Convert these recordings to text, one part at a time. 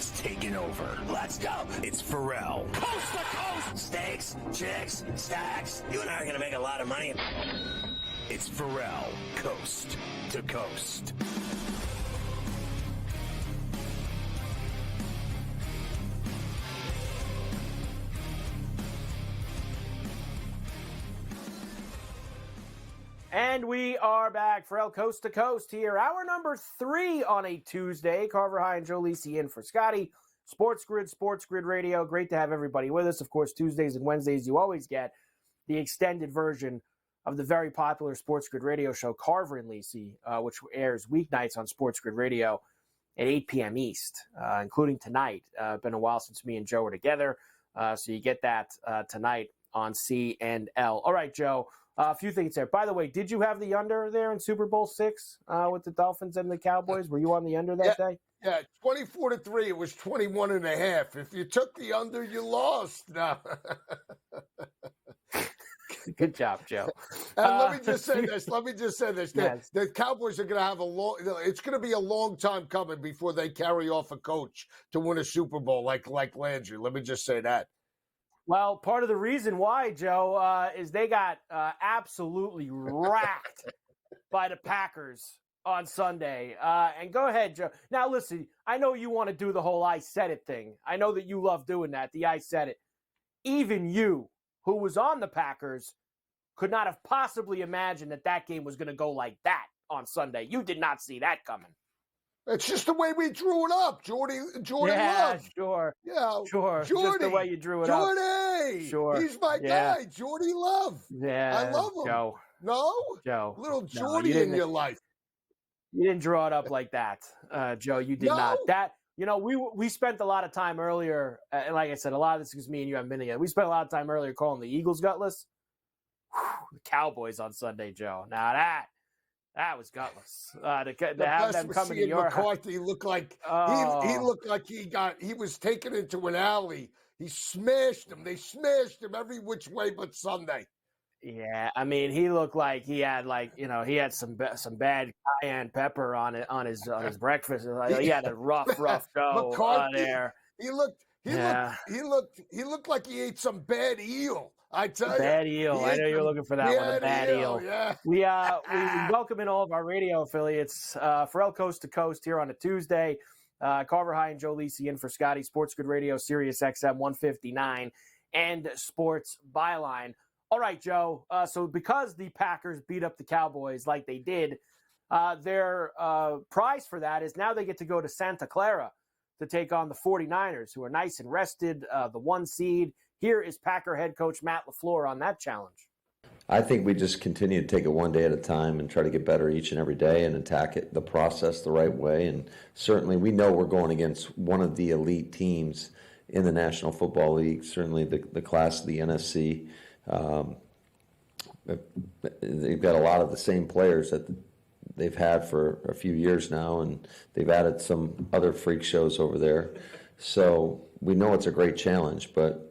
has taken over. Let's go. It's Ferrall. Coast to coast. Steaks, chicks, stacks. You and I are going to make a lot of money. It's Ferrall, coast to coast. And we are back, Ferrall Coast to Coast here. Hour number 3 on a Tuesday. Carver High and Joe Lisi in for Scotty. SportsGrid Radio. Great to have everybody with us. Of course, Tuesdays and Wednesdays, you always get the extended version of the very popular SportsGrid radio show, Carver and Lisi, which airs weeknights on SportsGrid Radio at 8 p.m. East, including tonight. Been a while since me and Joe were together, so you get that tonight on C&L. All right, Joe. A few things there. By the way, did you have the under there in Super Bowl VI with the Dolphins and the Cowboys? Were you on the under that day? Yeah, 24-3. It was 21.5. If you took the under, you lost. No. Good job, Joe. And let me just say this. Yes. The Cowboys are going to have it's going to be a long time coming before they carry off a coach to win a Super Bowl like Landry. Let me just say that. Well, part of the reason why, Joe, is they got absolutely racked by the Packers on Sunday. And go ahead, Joe. Now, listen, I know you want to do the whole I said it thing. I know that you love doing that, the I said it. Even you, who was on the Packers, could not have possibly imagined that game was going to go like that on Sunday. You did not see that coming. It's just the way we drew it up, Jordy Love. Sure. Yeah, sure. Jordy, just the way you drew it Jordy. up. Sure. He's my guy, Jordy Love. Yeah. I love him. Joe. No? Joe. Little Jordy in your life. You didn't draw it up like that, Joe. You did not. That, we spent a lot of time earlier, and like I said, a lot of this is me and you haven't been together. We spent a lot of time earlier calling the Eagles gutless. The Cowboys on Sunday, Joe. Now that was gutless. To have them coming to your McCarthy looked like he looked like he was taken into an alley. He smashed him. They smashed him every which way but Sunday. Yeah, I mean, he looked like he had he had some bad cayenne pepper on his breakfast. He had a rough go there. He looked like he ate some bad eel. I tell you. Bad eel. I know you're looking for that one, a bad eel. Yeah. We welcome in all of our radio affiliates. Ferrall Coast to Coast here on a Tuesday. Carver High and Joe Lisi in for Scotty. SportsGrid Radio, Sirius XM 159, and Sports Byline. All right, Joe. So because the Packers beat up the Cowboys like they did, their prize for that is now they get to go to Santa Clara to take on the 49ers, who are nice and rested, the 1 seed. Here is Packer head coach Matt LaFleur on that challenge. I think we just continue to take it one day at a time and try to get better each and every day and attack the process the right way. And certainly we know we're going against one of the elite teams in the National Football League, certainly the class of the NFC. They've got a lot of the same players that they've had for a few years now, and they've added some other freak shows over there. So we know it's a great challenge, but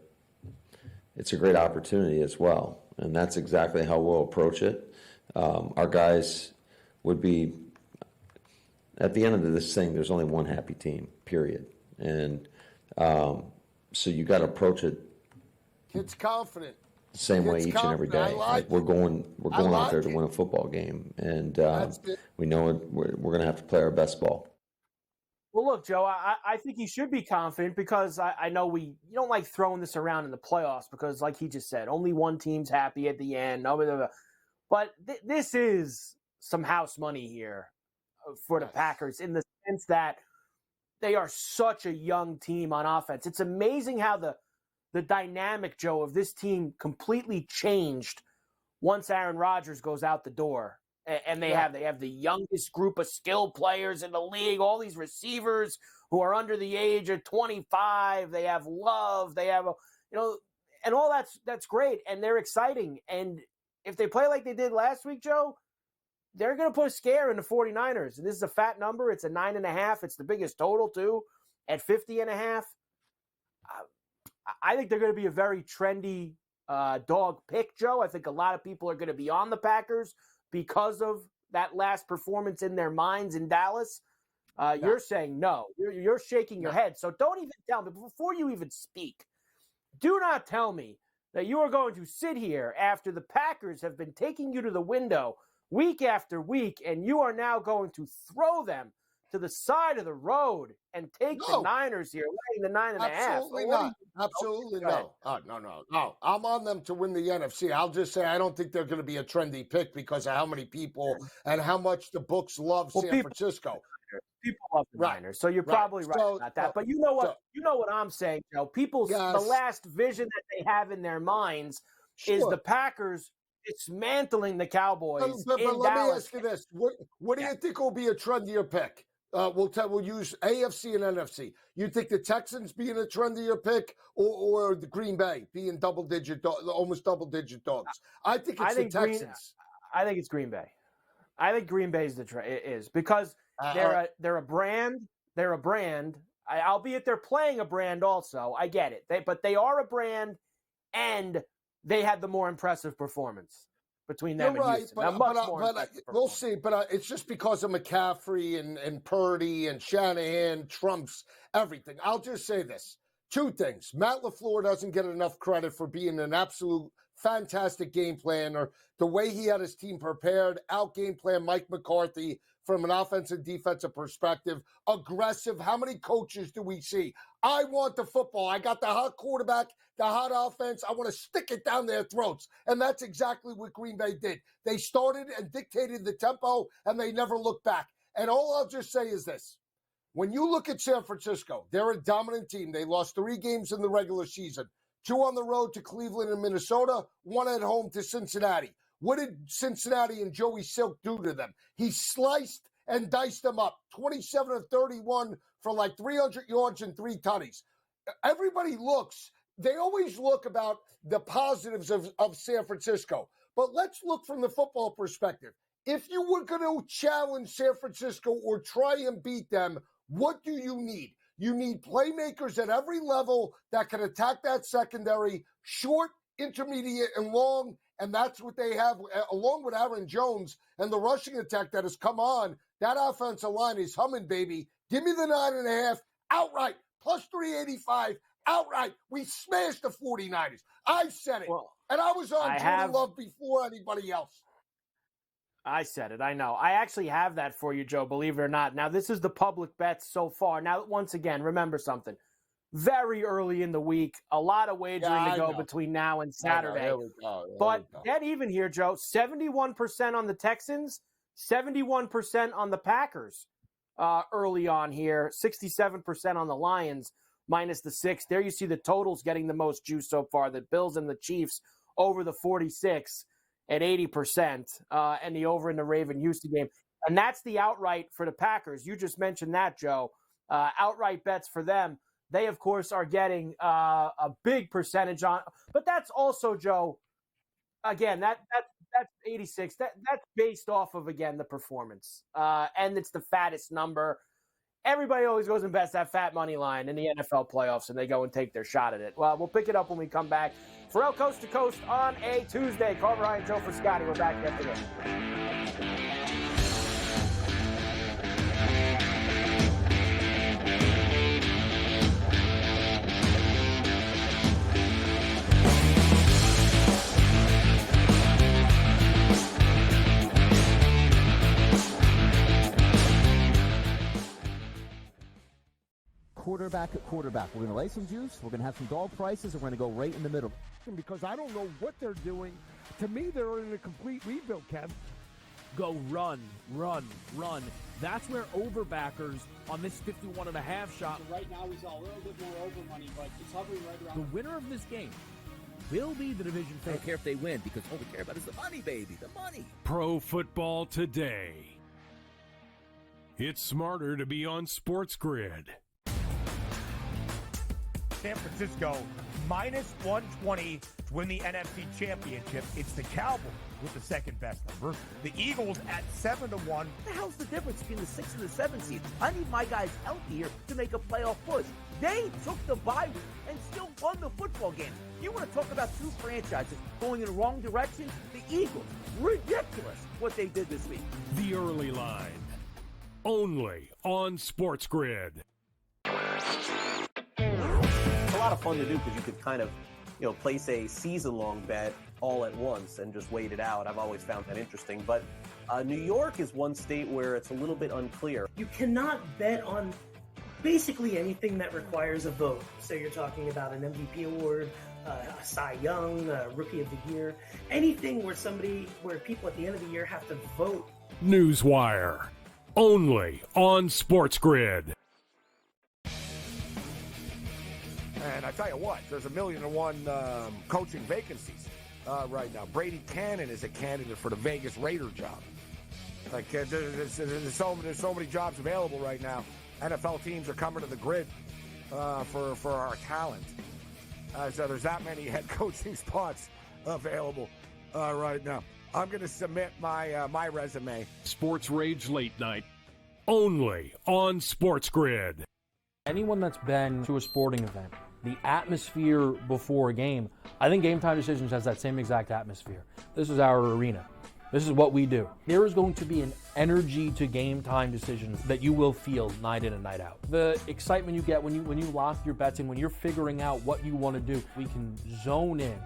it's a great opportunity as well, and that's exactly how we'll approach it. Our guys would be, at the end of this thing, there's only one happy team, period. And so you got to approach it. Kids confident. The same way each and every day. We're going out there to win a football game, and we know we're going to have to play our best ball. Well, look, Joe, I think he should be confident because I know you don't like throwing this around in the playoffs because, like he just said, only one team's happy at the end. But this is some house money here for the Packers in the sense that they are such a young team on offense. It's amazing how the dynamic, Joe, of this team completely changed once Aaron Rodgers goes out the door. And they have the youngest group of skilled players in the league, all these receivers who are under the age of 25. They have Love. They have, and all that's great. And they're exciting. And if they play like they did last week, Joe, they're going to put a scare in the 49ers. And this is a fat number. It's a 9.5. It's the biggest total, too, at 50.5. I think they're going to be a very trendy dog pick, Joe. I think a lot of people are going to be on the Packers because of that last performance in their minds in Dallas. You're saying no. You're shaking your head. So don't even tell me, before you even speak, do not tell me that you are going to sit here after the Packers have been taking you to the window week after week, and you are now going to throw them to the side of the road and take the Niners here, laying the 9.5. Absolutely not. Absolutely no. No. I'm on them to win the NFC. I'll just say I don't think they're going to be a trendy pick because of how many people and how much the books love San Francisco. People love the Niners, so you're probably right about that. But you know what? You know what I'm saying, Joe. The last vision that they have in their minds is the Packers dismantling the Cowboys but in let Dallas. me ask you this: What do you think will be a trendier pick? We'll use AFC and NFC. You think the Texans being a trendier pick, or the Green Bay being almost double-digit dogs? I think it's the Texans. I think it's Green Bay. I think Green Bay is because they're a brand. They're a brand. Albeit they're playing a brand also. I get it. But they are a brand, and they had the more impressive performance between them and Houston. But we'll see. But it's just because of McCaffrey and Purdy and Shanahan trumps everything. I'll just say this. 2 things. Matt LaFleur doesn't get enough credit for being an absolute fantastic game planner. The way he had his team prepared, out-game plan Mike McCarthy from an offensive defensive perspective. Aggressive. How many coaches do we see? I want the football. I got the hot quarterback, the hot offense. I want to stick it down their throats. And that's exactly what Green Bay did. They started and dictated the tempo, and they never looked back. And all I'll just say is this. When you look at San Francisco, they're a dominant team. They lost 3 games in the regular season, 2 on the road to Cleveland and Minnesota, 1 at home to Cincinnati. What did Cincinnati and Joey Silk do to them? He sliced and diced them up, 27 of 31 for like 300 yards and 3 tutties. They always look about the positives of San Francisco. But let's look from the football perspective. If you were going to challenge San Francisco or try and beat them, what do you need? You need playmakers at every level that can attack that secondary, short, intermediate, and long, and that's what they have, along with Aaron Jones and the rushing attack that has come on. That offensive line is humming, baby. Give me the 9.5 outright, plus 385 outright. We smashed the 49ers. I said it, and I was on Jordan Love before anybody else. I said it. I know. I actually have that for you, Joe, believe it or not. Now, this is the public bets so far. Now, once again, remember something. Very early in the week. A lot of wagering to go between now and Saturday. But get even here, Joe. 71% on the Texans, 71% on the Packers early on here. 67% on the Lions, minus the 6. There you see the totals getting the most juice so far. The Bills and the Chiefs over the 46. At 80%, and the over in the Raven-Houston game. And that's the outright for the Packers. You just mentioned that, Joe. Outright bets for them. They, of course, are getting a big percentage on. But that's also, Joe, again, that's 86. That's based off of, again, the performance. And it's the fattest number. Everybody always goes and bets that fat money line in the NFL playoffs, and they go and take their shot at it. Well, we'll pick it up when we come back. Ferrall Coast to Coast on a Tuesday. Carver, Ryan, Joe for Scotty. We're back after this. Quarterback at quarterback. We're going to lay some juice. We're going to have some dog prices. And we're going to go right in the middle. Because I don't know what they're doing. To me, they're in a complete rebuild, Kev. Go run. That's where overbackers on this 51.5 shot. Right now, he's a little bit more over money, but it's hovering right around. The winner of this game will be the division favorite. I don't care if they win because all we care about is the money, baby. The money. Pro Football Today. It's smarter to be on SportsGrid. San Francisco minus 120 to win the NFC Championship. It's the Cowboys with the second best number. The Eagles at 7-1. What the hell's the difference between the 6 and the 7 seed? I need my guys healthy here to make a playoff push. They took the bye week and still won the football game. You want to talk about 2 franchises going in the wrong direction? The Eagles, ridiculous what they did this week. The early line. only on SportsGrid. It's a lot of fun to do because you could kind of, place a season-long bet all at once and just wait it out. I've always found that interesting. But New York is one state where it's a little bit unclear. You cannot bet on basically anything that requires a vote. So you're talking about an MVP award, a Cy Young, a Rookie of the Year, anything where people at the end of the year have to vote. Newswire, only on SportsGrid. And I tell you what, there's 1,000,001 coaching vacancies right now. Brady Cannon is a candidate for the Vegas Raider job. Like there's so many jobs available right now. NFL teams are coming to the grid for our talent. So there's that many head coaching spots available right now. I'm going to submit my resume. Sports Rage Late Night, only on SportsGrid. Anyone that's been to a sporting event, the atmosphere before a game, I think Game Time Decisions has that same exact atmosphere. This is our arena. This is what we do. There is going to be an energy to Game Time Decisions that you will feel night in and night out. The excitement you get when you lock your bets in, when you're figuring out what you want to do, we can zone in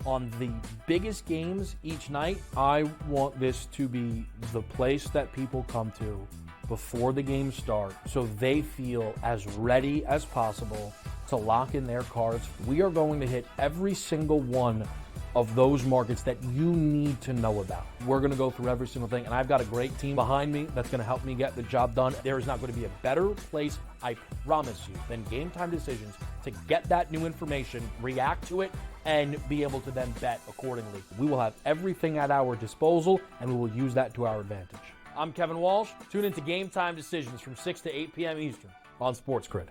on the biggest games each night. I want this to be the place that people come to before the games start so they feel as ready as possible to lock in their cards. We are going to hit every single one of those markets that you need to know about. We're going to go through every single thing, and I've got a great team behind me that's going to help me get the job done. There is not going to be a better place, I promise you, than Game Time Decisions to get that new information, react to it, and be able to then bet accordingly. We will have everything at our disposal, and we will use that to our advantage. I'm Kevin Walsh. Tune into Game Time Decisions from 6 to 8 p.m. Eastern on SportsGrid.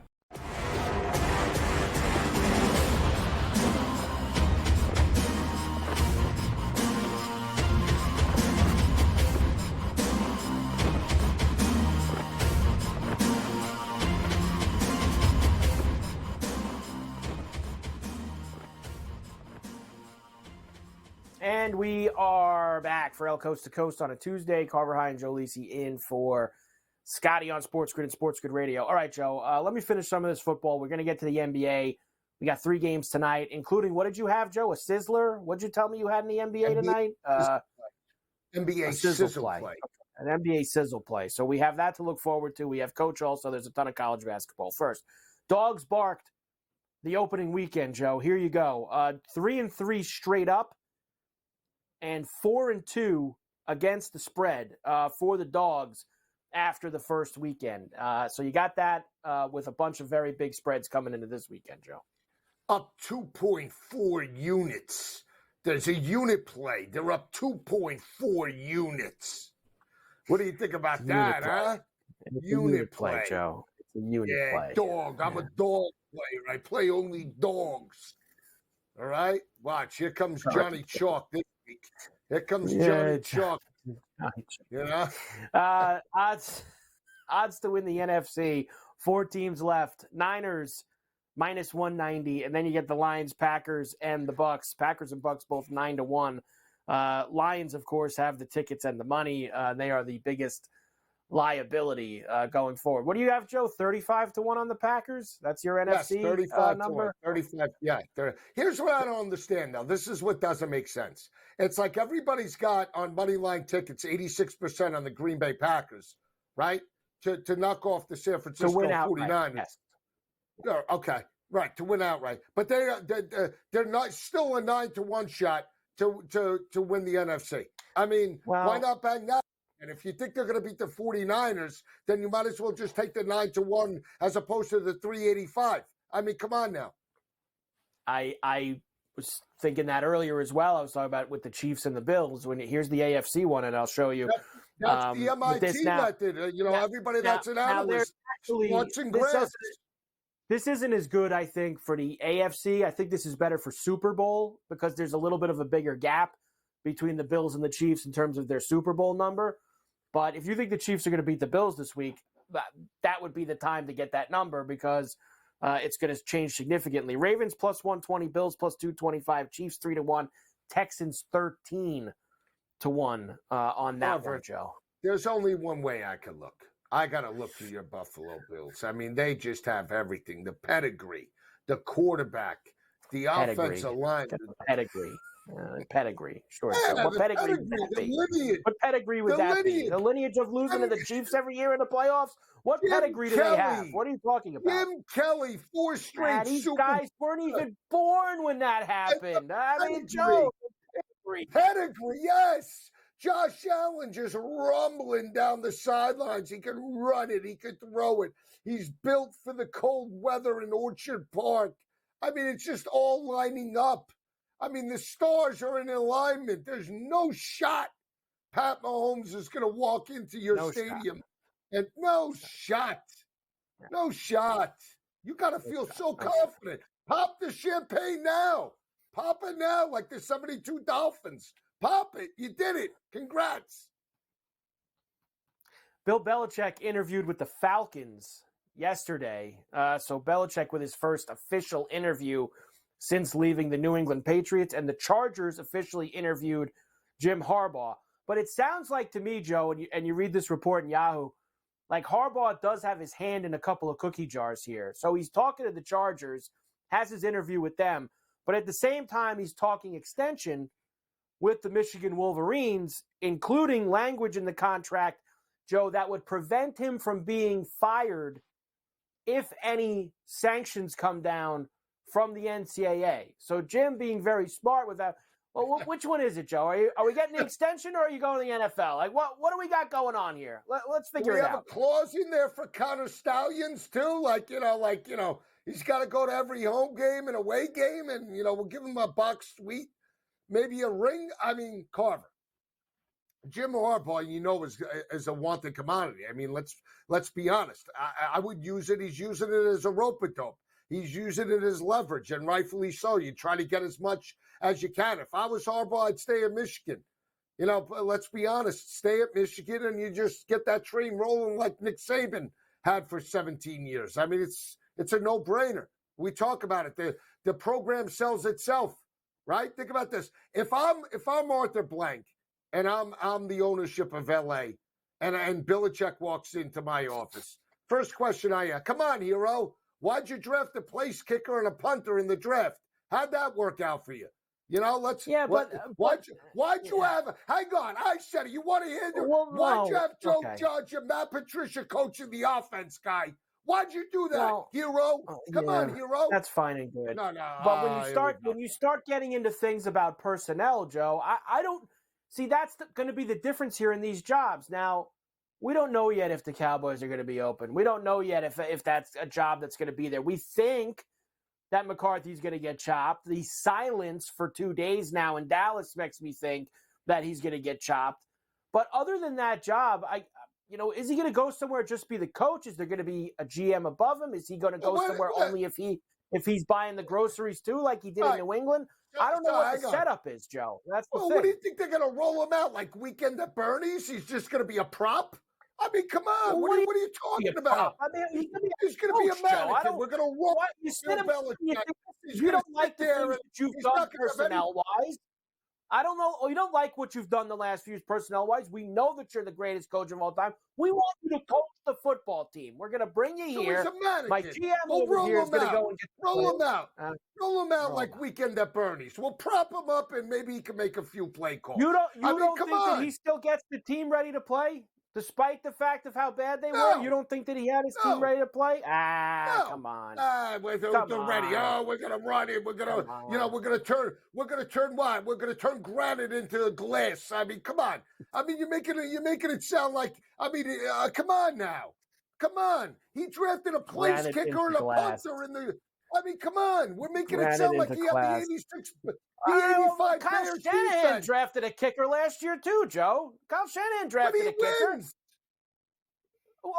And we are back for El Coast to Coast on a Tuesday. Carver High and Joe Lisi in for Scotty on SportsGrid and SportsGrid Radio. All right, Joe, let me finish some of this football. We're going to get to the NBA. We got 3 games tonight, including, what did you have, Joe? A sizzler? What did you tell me you had in the NBA tonight? NBA sizzle play. An NBA sizzle play. So we have that to look forward to. We have Coach also. There's a ton of college basketball. First, dogs barked the opening weekend, Joe. Here you go. 3-3 straight up and 4-2 against the spread for the dogs after the first weekend. So you got that with a bunch of very big spreads coming into this weekend, Joe. Up 2.4 units. There's a unit play. They're up 2.4 units. What do you think about that, huh? Unit play, Joe. It's a unit play. Dog. I'm a dog player. I play only dogs. All right? Watch. Here comes Johnny Chalk this week. Here comes Johnny Chalk. You know? Odds to win the NFC. 4 teams left. Niners -190, and then you get the Lions, Packers, and the Bucks. Packers and Bucks both 9-1. Lions, of course, have the tickets and the money. They are the biggest liability going forward. What do you have, Joe? 35-1 on the Packers? That's your NFC 35 number? 35. Yeah. Here's what I don't understand now. This is what doesn't make sense. It's like everybody's got on money line tickets 86% on the Green Bay Packers, right? To knock off the San Francisco 49ers. Yes. Okay, right, to win outright. But they're not still a 9-1 shot to win the NFC. I mean, why not bang that? And if you think they're going to beat the 49ers, then you might as well just take the 9-1 as opposed to the 385. I mean, come on now. I was thinking that earlier as well. I was talking about with the Chiefs and the Bills. Here's the AFC one, and I'll show you. That's the MIT method. Everybody that's an analyst watching graphs. This isn't as good, I think, for the AFC. I think this is better for Super Bowl because there's a little bit of a bigger gap between the Bills and the Chiefs in terms of their Super Bowl number. But if you think the Chiefs are going to beat the Bills this week, that would be the time to get that number because it's going to change significantly. Ravens +120, Bills +225, Chiefs 3-1, Texans 13-1 on that one, Joe. There's only one way I can look. I got to look to your Buffalo Bills. I mean, they just have everything. The pedigree, the quarterback, the offensive line. Pedigree. Pedigree. Sure. Yeah, What pedigree would that be? What pedigree would that be? The lineage of losing to the Chiefs every year in the playoffs? What pedigree do they have? What are you talking about? Jim Kelly, 4 straight these Super guys weren't even born when that happened. I mean, Joe. Pedigree, yes. Josh Allen just rumbling down the sidelines. He could run it. He could throw it. He's built for the cold weather in Orchard Park. I mean, it's just all lining up. I mean, the stars are in alignment. There's no shot Pat Mahomes is going to walk into your stadium. And no shot. You got to feel so confident. Pop the champagne now. Pop it now like the 72 Dolphins. Pop it. You did it. Congrats. Bill Belichick interviewed with the Falcons yesterday. So Belichick with his first official interview since leaving the New England Patriots, and the Chargers officially interviewed Jim Harbaugh. But it sounds like to me, Joe, and you read this report in Yahoo, like Harbaugh does have his hand in a couple of cookie jars here. So he's talking to the Chargers, has his interview with them, but at the same time he's talking extension with the Michigan Wolverines, including language in the contract, Joe, that would prevent him from being fired if any sanctions come down from the NCAA. So Jim being very smart with that. Well, which one is it, Joe? Are we getting the extension or are you going to the NFL? Like, what do we got going on here? Let's figure it out. We have a clause in there for Connor Stallions, too? He's got to go to every home game and away game, and, we'll give him a box suite, maybe a ring. I mean, Carver. Jim Harbaugh, is a wanted commodity. I mean, let's be honest. I would use it. He's using it as a rope-a-dope. He's using it as leverage, and rightfully so. You try to get as much as you can. If I was Harbaugh, I'd stay at Michigan. Let's be honest. Stay at Michigan, and you just get that train rolling like Nick Saban had for 17 years. I mean, it's a no-brainer. We talk about it. The program sells itself, right? Think about this. If I'm Arthur Blank and I'm the ownership of LA, and Belichick walks into my office, first question I ask: come on, hero. Why'd you draft a place kicker and a punter in the draft? How'd that work out for you? Why'd you have? Hang on, I said it. You want to hear? Why'd you have Joe Judge and Matt Patricia coaching the offense guy? Why'd you do that, hero? Come on, hero. That's fine and good. No. But when you start getting into things about personnel, Joe, I don't see that's going to be the difference here in these jobs. Now, we don't know yet if the Cowboys are going to be open. We don't know yet if that's a job that's going to be there. We think that McCarthy's going to get chopped. The silence for 2 days now in Dallas makes me think that he's going to get chopped. But other than that job, is he going to go somewhere just be the coach? Is there going to be a GM above him? Is he going to go somewhere only if he's buying the groceries too, like he did in New England? I don't know what the setup is, Joe. That's the thing. What do you think they're going to roll him out like Weekend at Bernie's? He's just going to be a prop? I mean, come on. What are you talking about? I mean, he's going to be a mannequin. We're going to roll You don't like the things that you've done personnel-wise. I don't know. You don't like what you've done the last few years personnel-wise. We know that you're the greatest coach of all time. We want you to coach the football team. We're going to bring you here. He's a mannequin. My GM over here is going to go and get roll him out. Roll him out like Weekend at Bernie's. We'll prop him up, and maybe he can make a few play calls. You don't think that he still gets the team ready to play? Despite the fact of how bad they were, you don't think that he had his team ready to play? Come on. We're ready. Oh, we're gonna run it. We're gonna, we're gonna turn what? We're gonna turn granite into glass. I mean, come on. I mean, you're making it sound like. I mean, come on now. Come on. He drafted a place kicker and a punter in the. I mean, come on. We're making it sound like he had the 86, the 85 Kyle Shanahan drafted a kicker last year too, Joe. Kyle Shanahan drafted a kicker. Wins.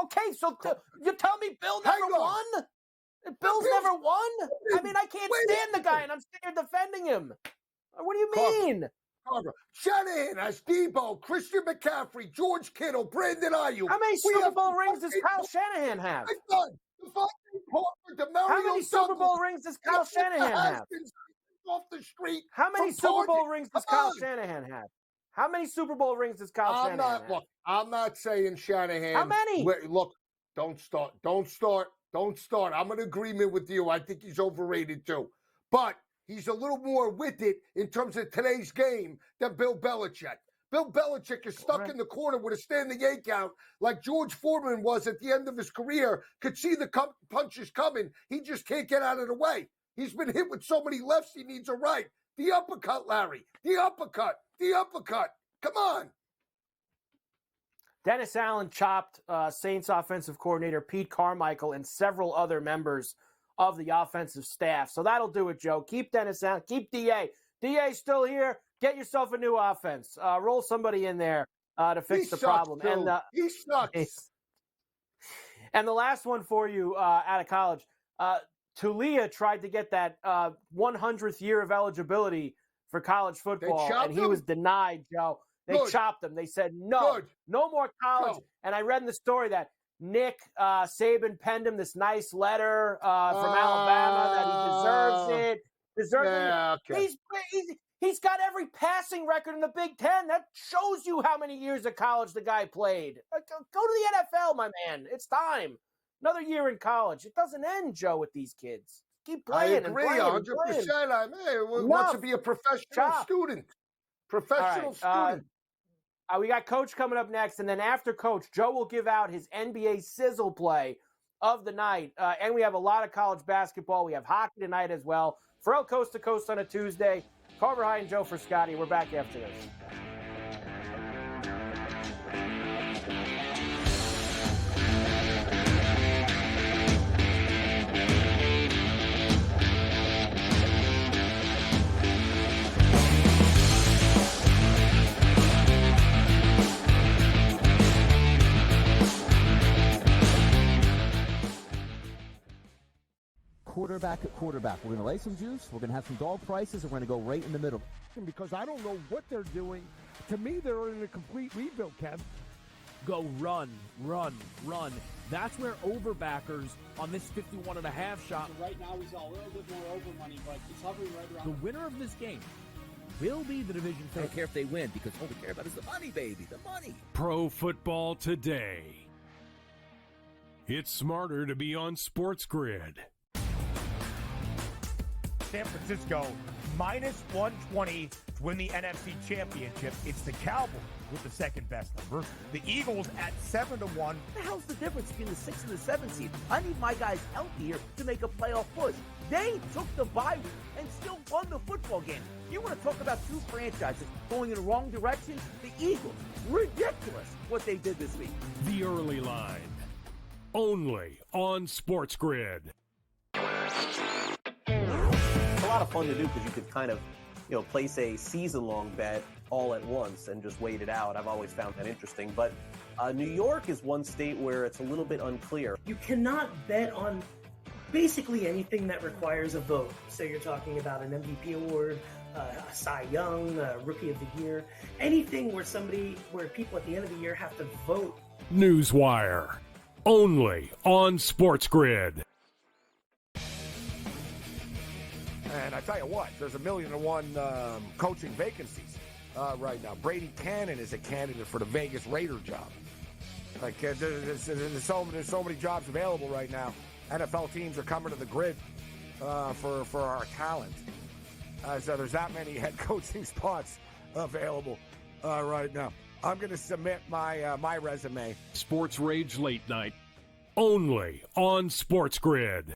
Okay, so you tell me Bill never won? Bill's never won? I mean, I can't stand the guy, and I'm sitting here defending him. What do you mean? Carver. Shanahan has Debo, Christian McCaffrey, George Kittle, Brandon Ayuk. How many Super Bowl rings does Kyle Shanahan have? How many Super Bowl rings does Kyle Shanahan have? Off the street. How many Super Bowl rings does Kyle Shanahan have? How many Super Bowl rings does Kyle Shanahan have? Look, I'm not saying Shanahan. How many? Look, don't start. I'm in agreement with you. I think he's overrated too. But he's a little more with it in terms of today's game than Bill Belichick. Bill Belichick is stuck in the corner with a standing 8 count like George Foreman was at the end of his career, could see the punches coming. He just can't get out of the way. He's been hit with so many lefts, he needs a right. The uppercut, Larry. The uppercut. Come on. Dennis Allen chopped Saints offensive coordinator Pete Carmichael and several other members of the offensive staff. So that'll do it, Joe. Keep Dennis Allen. Keep DA. DA's still here. Get yourself a new offense. Roll somebody in there to fix the problem. And he sucks. And the last one for you out of college, Tulia tried to get that 100th year of eligibility for college football, and he was denied, Joe. They chopped him. They said, no more college. Go. And I read in the story that Nick Saban penned him this nice letter from Alabama that he deserves it. Okay. He's got every passing record in the Big Ten. That shows you how many years of college the guy played. Go to the NFL, my man. It's time. Another year in college. It doesn't end, Joe, with these kids. Keep playing. I agree, 100%. I want to be a professional student. We got Coach coming up next, and then after Coach, Joe will give out his NBA sizzle play of the night. And we have a lot of college basketball. We have hockey tonight as well. Ferrall Coast to Coast on a Tuesday. Carver High and Joe for Scotty. We're back after this. Quarterback at quarterback. We're going to lay some juice. We're going to have some dog prices, and we're going to go right in the middle. Because I don't know what they're doing. To me, they're in a complete rebuild, Kev. Go run. That's where overbackers on this 51.5 shot. Right now, he's a little bit more over money, but he's hovering right around. The winner of this game will be the division favorite. I don't care if they win, because all we care about is the money, baby, the money. Pro Football Today. It's smarter to be on SportsGrid. San Francisco minus 120 to win the NFC Championship. It's the Cowboys with the second best number. The Eagles at 7-1. What the hell's the difference between the 6th and the 7th seed? I need my guys healthier to make a playoff push. They took the bye week and still won the football game. You want to talk about two franchises going in the wrong direction? The Eagles. Ridiculous what they did this week. The early line. Only on SportsGrid. It's a lot of fun to do because you could kind of, place a season-long bet all at once and just wait it out. I've always found that interesting. But New York is one state where it's a little bit unclear. You cannot bet on basically anything that requires a vote. So you're talking about an MVP award, a Cy Young, a Rookie of the Year, anything where people at the end of the year have to vote. Newswire. Only on SportsGrid. And I tell you what, there's 1,000,001 coaching vacancies right now. Brady Cannon is a candidate for the Vegas Raider job. Like there's so many jobs available right now. NFL teams are coming to the grid for our talent. So there's that many head coaching spots available right now. I'm going to submit my resume. Sports Rage Late Night. Only on SportsGrid.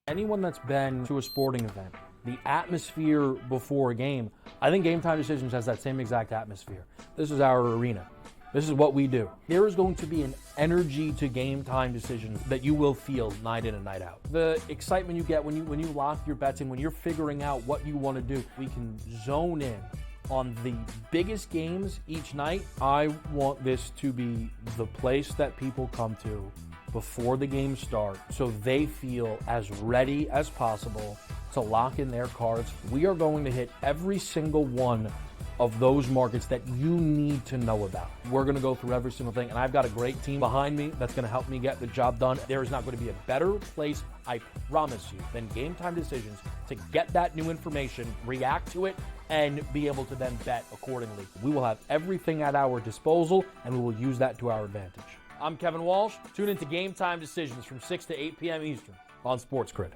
Anyone that's been to a sporting event, the atmosphere before a game, I think Game Time Decisions has that same exact atmosphere. This is our arena. This is what we do. There is going to be an energy to Game Time Decisions that you will feel night in and night out. The excitement you get when you lock your bets in, when you're figuring out what you want to do, we can zone in on the biggest games each night. I want this to be the place that people come to before the game starts so they feel as ready as possible to lock in their cards. We are going to hit every single one of those markets that you need to know about. We're going to go through every single thing, and I've got a great team behind me that's going to help me get the job done. There is not going to be a better place, I promise you, than Game Time Decisions to get that new information, react to it, and be able to then bet accordingly. We will have everything at our disposal, and we will use that to our advantage. I'm Kevin Walsh. Tune into Game Time Decisions from 6 to 8 p.m. Eastern on SportsGrid.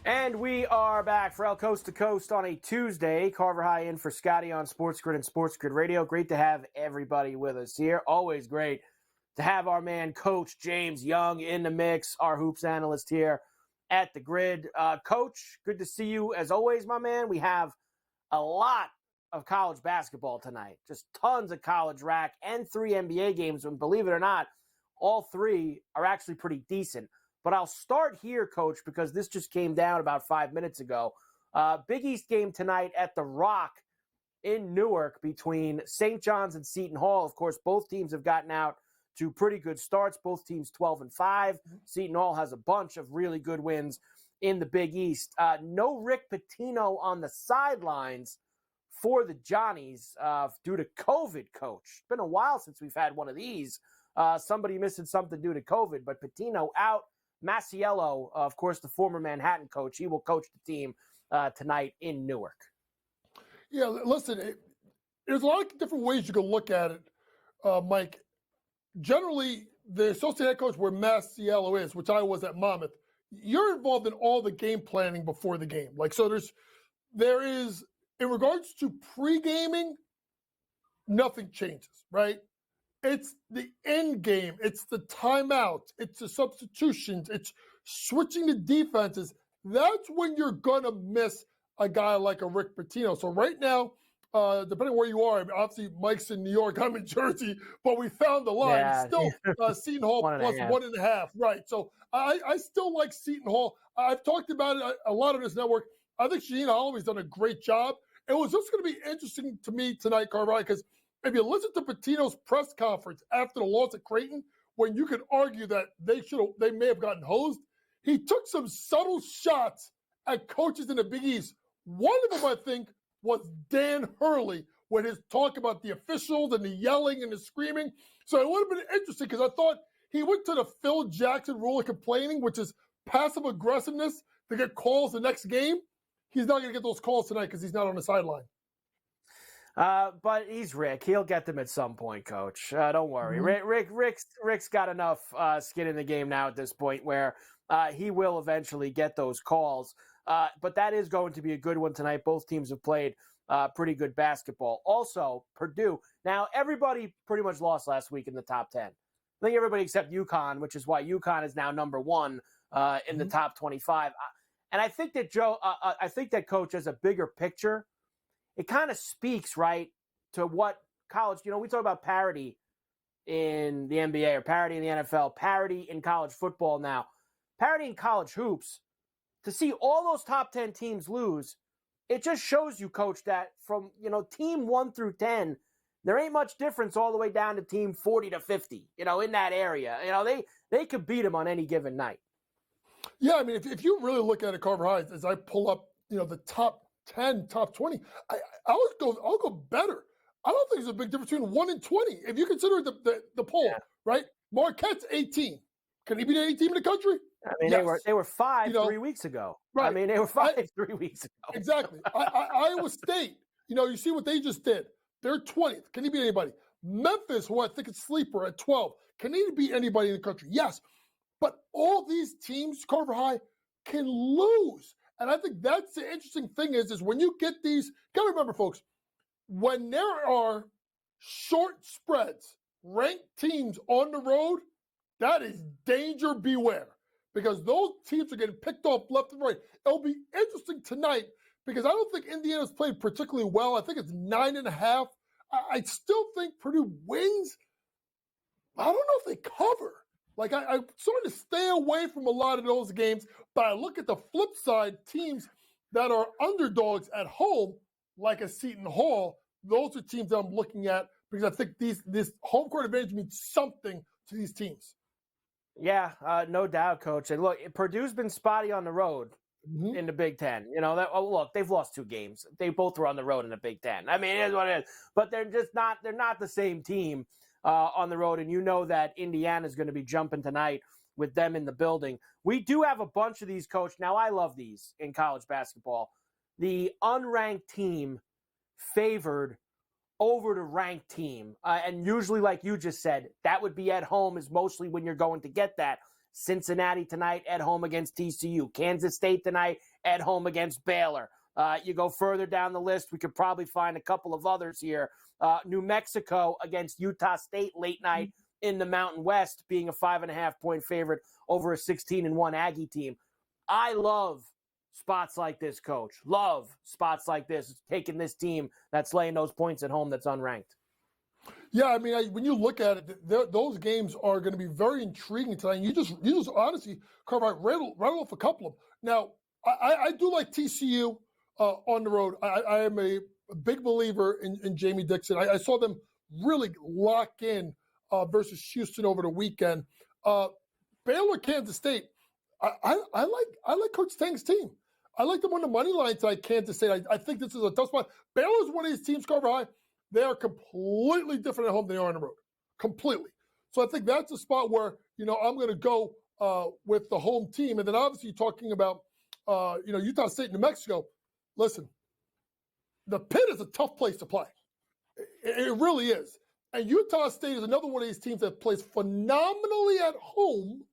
And we are back for El Coast to Coast on a Tuesday. Carver High in for Scotty on SportsGrid and SportsGrid Radio. Great to have everybody with us here. Always great to have our man, Coach James Young, in the mix, our hoops analyst here at the Grid. Coach, good to see you as always, my man. We have a lot of college basketball tonight. Just tons of college rack and 3 NBA games. And believe it or not, all 3 are actually pretty decent. But I'll start here, Coach, because this just came down about 5 minutes ago. Big East game tonight at the Rock in Newark between St. John's and Seton Hall. Of course, both teams have gotten out to pretty good starts. Both teams 12-5. Seton Hall has a bunch of really good wins in the Big East. No Rick Pitino on the sidelines for the Johnnies due to COVID, Coach. It's been a while since we've had one of these. Somebody missing something due to COVID, but Pitino out. Masiello, of course, the former Manhattan coach, he will coach the team tonight in Newark. Yeah, listen, there's a lot of different ways you can look at it, Mike. Generally, the associate head coach where Masiello is, which I was at Monmouth, you're involved in all the game planning before the game. Like, so there is, in regards to pre-gaming, nothing changes, right? It's the end game. It's the timeouts. It's the substitutions. It's switching the defenses. That's when you're going to miss a guy like a Rick Pitino. So right now, depending on where you are, I mean, obviously Mike's in New York, I'm in Jersey, but we found the line. Yeah. It's still Seton Hall plus 1.5. Right. So I still like Seton Hall. I've talked about it a lot on this network. I think Shaheen Holloway's done a great job. It was just going to be interesting to me tonight, Carver, because if you listen to Pitino's press conference after the loss at Creighton, when you could argue that they may have gotten hosed, he took some subtle shots at coaches in the Big East. One of them, I think, was Dan Hurley, with his talk about the officials and the yelling and the screaming. So it would have been interesting because I thought he went to the Phil Jackson rule of complaining, which is passive aggressiveness to get calls the next game. He's not going to get those calls tonight because he's not on the sideline. But he's Rick. He'll get them at some point, Coach. Don't worry. Rick's got enough skin in the game now at this point where he will eventually get those calls. But that is going to be a good one tonight. Both teams have played pretty good basketball. Also, Purdue. Now, everybody pretty much lost last week in the top 10. I think everybody except UConn, which is why UConn is now number 1 in the top 25. And I think that, I think that Coach has a bigger picture. It kind of speaks, right, to what college, we talk about parity in the NBA or parity in the NFL, parity in college football now, parity in college hoops. To see all those top 10 teams lose, it just shows you, Coach, that from, team 1 through 10, there ain't much difference all the way down to team 40 to 50, in that area. They could beat them on any given night. Yeah, I mean, if you really look at it, Carver High, as I pull up, the top 10, top 20, I'll go better. I don't think there's a big difference between 1 and 20. If you consider the poll, right? Marquette's 18. Can he be the 18 team in the country? I mean, yes. they were 5 3 weeks ago. Right. I mean, they were 5 3 weeks ago. Exactly. Iowa State, you see what they just did. They're 20th. Can he beat anybody? Memphis, who I think is sleeper at 12. Can he beat anybody in the country? Yes. But all these teams, Carver High, can lose. And I think that's the interesting thing is when you get these, gotta remember, folks, when there are short spreads, ranked teams on the road, that is danger beware. Because those teams are getting picked off left and right. It'll be interesting tonight because I don't think Indiana's played particularly well. I think it's 9.5. I still think Purdue wins. I don't know if they cover. Like I'm starting to stay away from a lot of those games, but I look at the flip side, teams that are underdogs at home, like a Seton Hall. Those are teams that I'm looking at because I think this home court advantage means something to these teams. Yeah, no doubt, Coach. And look, Purdue's been spotty on the road in the Big Ten. You know, look, they've lost 2 games. They both were on the road in the Big Ten. I mean, it is what it is. But they're not the same team on the road. And you know that Indiana's going to be jumping tonight with them in the building. We do have a bunch of these, Coach. Now, I love these in college basketball. The unranked team favored over the ranked team. And usually, like you just said, that would be at home is mostly when you're going to get that. Cincinnati tonight at home against TCU. Kansas State tonight at home against Baylor. You go further down the list, we could probably find a couple of others here. New Mexico against Utah State late night in the Mountain West, being a 5.5-point favorite over a 16-1 Aggie team. I love spots like this, Coach. Love spots like this, taking this team that's laying those points at home that's unranked. Yeah, I mean, when you look at it, those games are going to be very intriguing tonight. And you just honestly, Carver, rattle off a couple of them. Now, I do like TCU on the road. I am a big believer in Jamie Dixon. I saw them really lock in versus Houston over the weekend. Baylor, Kansas State. I like Coach Tang's team. I like them on the money line tonight, Kansas State. I think this is a tough spot. Baylor's one of these teams, Carver High. They are completely different at home than they are on the road. Completely. So I think that's a spot where, I'm going to go with the home team. And then obviously talking about, Utah State and New Mexico. Listen, the Pit is a tough place to play. It really is. And Utah State is another one of these teams that plays phenomenally at home,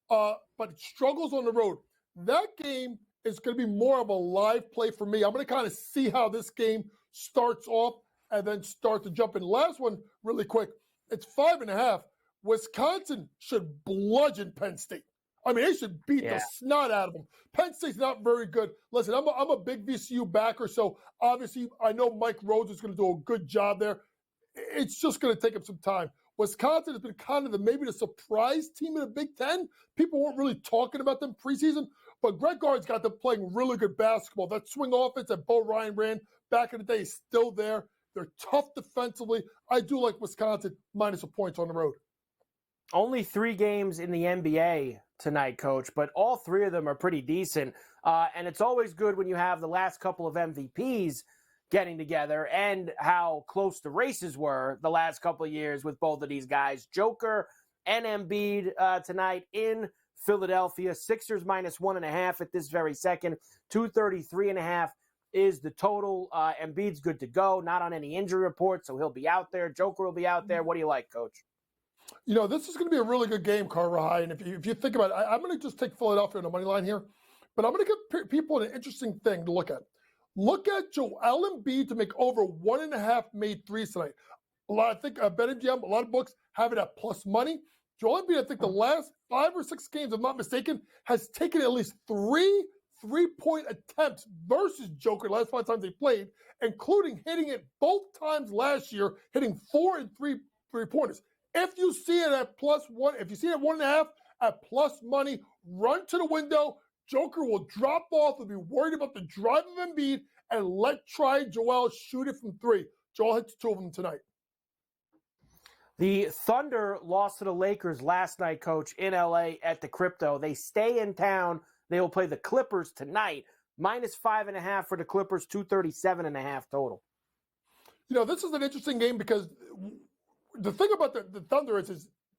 but struggles on the road. That game is going to be more of a live play for me. I'm going to kind of see how this game starts off and then start to jump in. Last one, really quick. It's 5.5. Wisconsin should bludgeon Penn State. I mean, they should beat the snot out of them. Penn State's not very good. Listen, I'm a big VCU backer, so obviously I know Mike Rhodes is going to do a good job there. It's just going to take him some time. Wisconsin has been kind of maybe the surprise team in the Big Ten. People weren't really talking about them preseason, but Greg Gard's got them playing really good basketball. That swing offense that Bo Ryan ran back in the day is still there. They're tough defensively. I do like Wisconsin minus a point on the road. Only 3 games in the NBA tonight, Coach, but all 3 of them are pretty decent. And it's always good when you have the last couple of MVPs getting together and how close the races were the last couple of years with both of these guys. Joker and Embiid tonight in Philadelphia. Sixers minus 1.5 at this very second. 233.5 is the total. Embiid's good to go, not on any injury report, so he'll be out there. Joker will be out there. What do you like, Coach? This is going to be a really good game, Carver High. And if you think about it, I'm going to just take Philadelphia on the money line here, but I'm going to give people an interesting thing to look at. Look at Joel Embiid to make over 1.5 made threes tonight. I think BetMGM, a lot of books have it at plus money. Joel Embiid, I think the last 5 or 6 games, if I'm not mistaken, has taken at least 3 3-point attempts versus Joker the last 5 times they played, including hitting it both times last year, hitting 4 and 3 3-pointers. If you see it at +1, if you see it at 1.5 at plus money, run to the window. Joker will drop off and be worried about the drive of Embiid and try Joel shoot it from 3. Joel hits 2 of them tonight. The Thunder lost to the Lakers last night, Coach, in LA at the Crypto. They stay in town. They will play the Clippers tonight. Minus 5.5 for the Clippers, 237.5 total. This is an interesting game because the thing about the Thunder is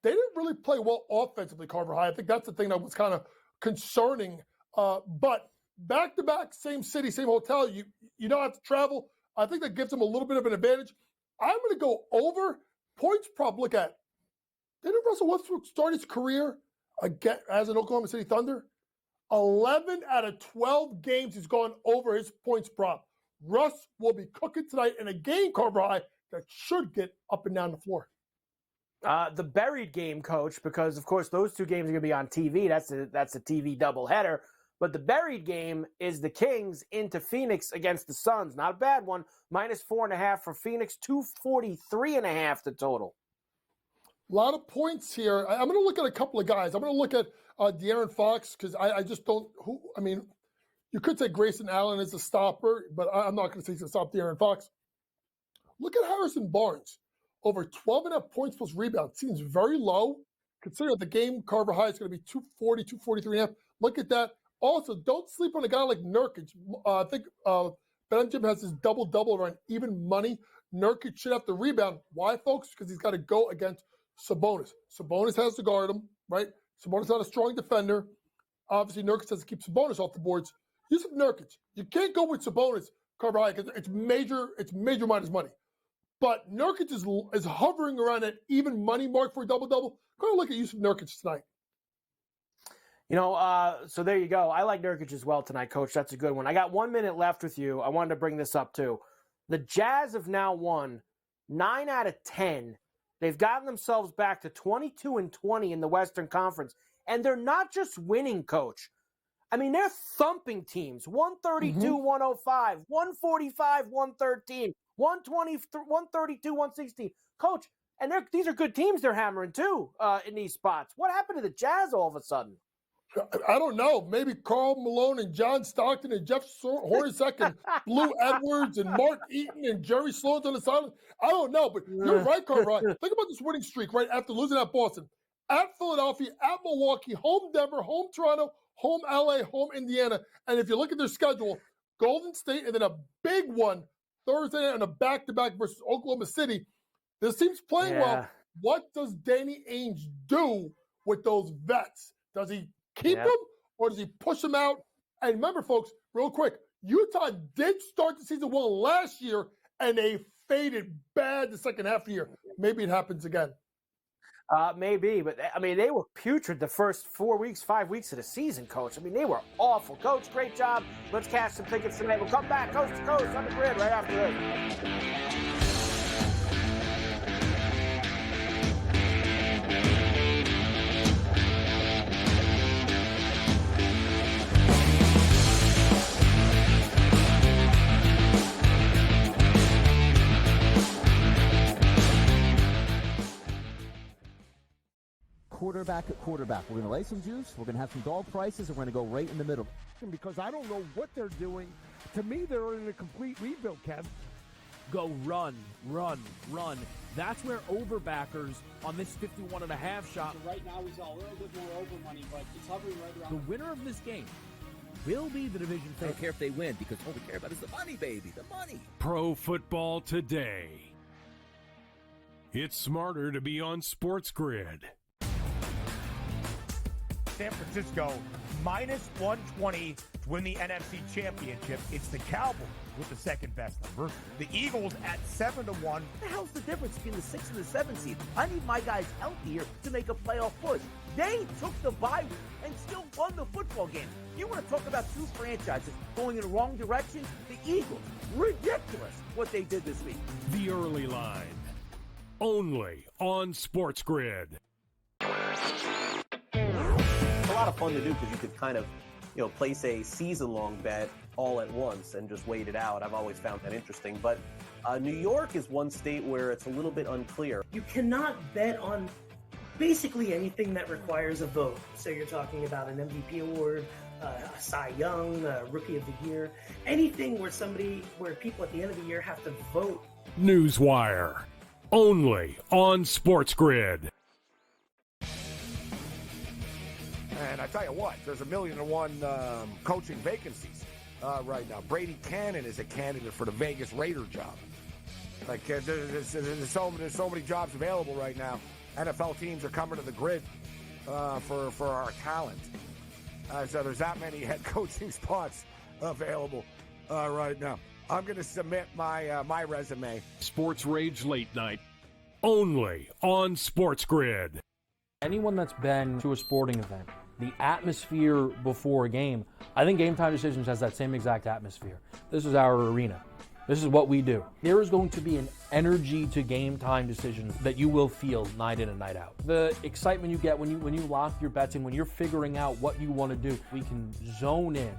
they didn't really play well offensively, Carver High. I think that's the thing that was kind of concerning. But back-to-back, same city, same hotel, you don't have to travel. I think that gives them a little bit of an advantage. I'm going to go over points prop. Look at, didn't Russell Westbrook start his career again as an Oklahoma City Thunder? 11 out of 12 games he's gone over his points prop. Russ will be cooking tonight in a game, Carver High, that should get up and down the floor. The buried game, Coach, because, of course, those 2 games are going to be on TV. That's a TV doubleheader. But the buried game is the Kings into Phoenix against the Suns. Not a bad one. Minus 4.5 for Phoenix, 243.5 the total. A lot of points here. I'm going to look at a couple of guys. I'm going to look at De'Aaron Fox because I just don't. You could say Grayson Allen is a stopper, but I'm not going to say he's going to stop De'Aaron Fox. Look at Harrison Barnes. Over 12.5 points plus rebounds. Seems very low. Consider the game Carver High is going to be 240, 243.5. Look at that. Also, don't sleep on a guy like Nurkic. I think Benjamin has his double-double around even money. Nurkic should have to rebound. Why, folks? Because he's got to go against Sabonis. Sabonis has to guard him, right? Sabonis not a strong defender. Obviously, Nurkic has to keep Sabonis off the boards. Yusuf Nurkic, you can't go with Sabonis, Carver High, because it's major minus money. But Nurkic is hovering around that even money mark for a double-double. Go look at Yusuf Nurkic tonight. So there you go. I like Nurkic as well tonight, Coach. That's a good one. I got 1 minute left with you. I wanted to bring this up, too. The Jazz have now won 9 out of 10. They've gotten themselves back to 22-20 in the Western Conference. And they're not just winning, Coach. I mean, they're thumping teams. 132-105, 145-113, 132-116. Coach, and these are good teams they're hammering, too, in these spots. What happened to the Jazz all of a sudden? I don't know. Maybe Karl Malone and John Stockton and Jeff Hornacek and Blue Edwards and Mark Eaton and Jerry Sloan's on the sideline. I don't know, but you're right, Carver. Think about this winning streak, right, after losing at Boston. At Philadelphia, at Milwaukee, home Denver, home Toronto, home LA, home Indiana. And if you look at their schedule, Golden State and then a big one Thursday night on a back-to-back versus Oklahoma City. This team's playing well. What does Danny Ainge do with those vets? Does he keep them or does he push them out? And remember, folks, real quick, Utah did start the season well last year and they faded bad the second half of the year. Maybe it happens again. Maybe, but I mean, they were putrid the first 5 weeks of the season, Coach. I mean, they were awful. Coach, great job. Let's cash some tickets tonight. We'll come back coast to coast on the grid right after this. Quarterback at quarterback. We're going to lay some juice. We're going to have some dog prices, and we're going to go right in the middle. Because I don't know what they're doing. To me, they're in a complete rebuild, Kev. Go run, run, run. That's where overbackers on this 51.5 shot. So right now, we saw a little bit more over money, but it's hovering right around. The winner of this game will be the division I favorite. don't care if they win because all we care about is the money, baby. The money. Pro Football Today. It's smarter to be on SportsGrid. San Francisco minus 120 to win the NFC Championship. It's the Cowboys with the second best number. The Eagles at 7-1. What the hell's the difference between the 6 and the 7 seed? I need my guys healthy here to make a playoff push. They took the bye week and still won the football game. You want to talk about two franchises going in the wrong direction? The Eagles. Ridiculous what they did this week. The early line. Only on SportsGrid. It's a lot of fun to do because you could kind of, place a season-long bet all at once and just wait it out. I've always found that interesting. But New York is one state where it's a little bit unclear. You cannot bet on basically anything that requires a vote. So you're talking about an MVP award, a Cy Young, a Rookie of the Year, anything where people at the end of the year have to vote. Newswire. Only on SportsGrid. And I tell you what, there's 1,000,001 coaching vacancies right now. Brady Cannon is a candidate for the Vegas Raider job. Like there's so many jobs available right now. NFL teams are coming to the grid for our talent. So there's that many head coaching spots available right now. I'm going to submit my resume. Sports Rage Late Night. Only on SportsGrid. Anyone that's been to a sporting event, the atmosphere before a game, I think Game Time Decisions has that same exact atmosphere. This is our arena. This is what we do. There is going to be an energy to Game Time Decisions that you will feel night in and night out. The excitement you get when you lock your bets in, when you're figuring out what you want to do, we can zone in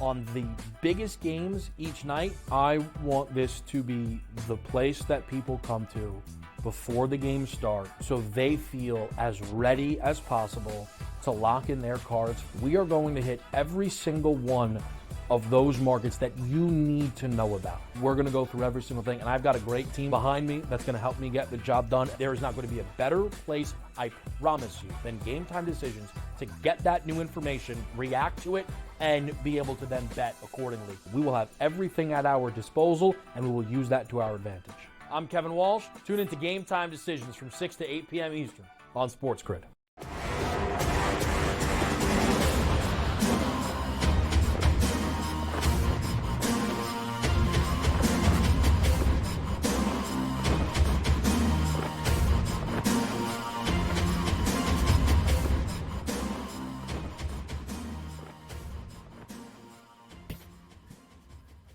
on the biggest games each night. I want this to be the place that people come to before the game starts so they feel as ready as possible to lock in their cards. We are going to hit every single one of those markets that you need to know about. We're going to go through every single thing, and I've got a great team behind me that's going to help me get the job done. There is not going to be a better place, I promise you, than Game Time Decisions to get that new information, react to it, and be able to then bet accordingly. We will have everything at our disposal, and we will use that to our advantage. I'm Kevin Walsh. Tune into Game Time Decisions from 6 to 8 p.m. Eastern on SportsGrid.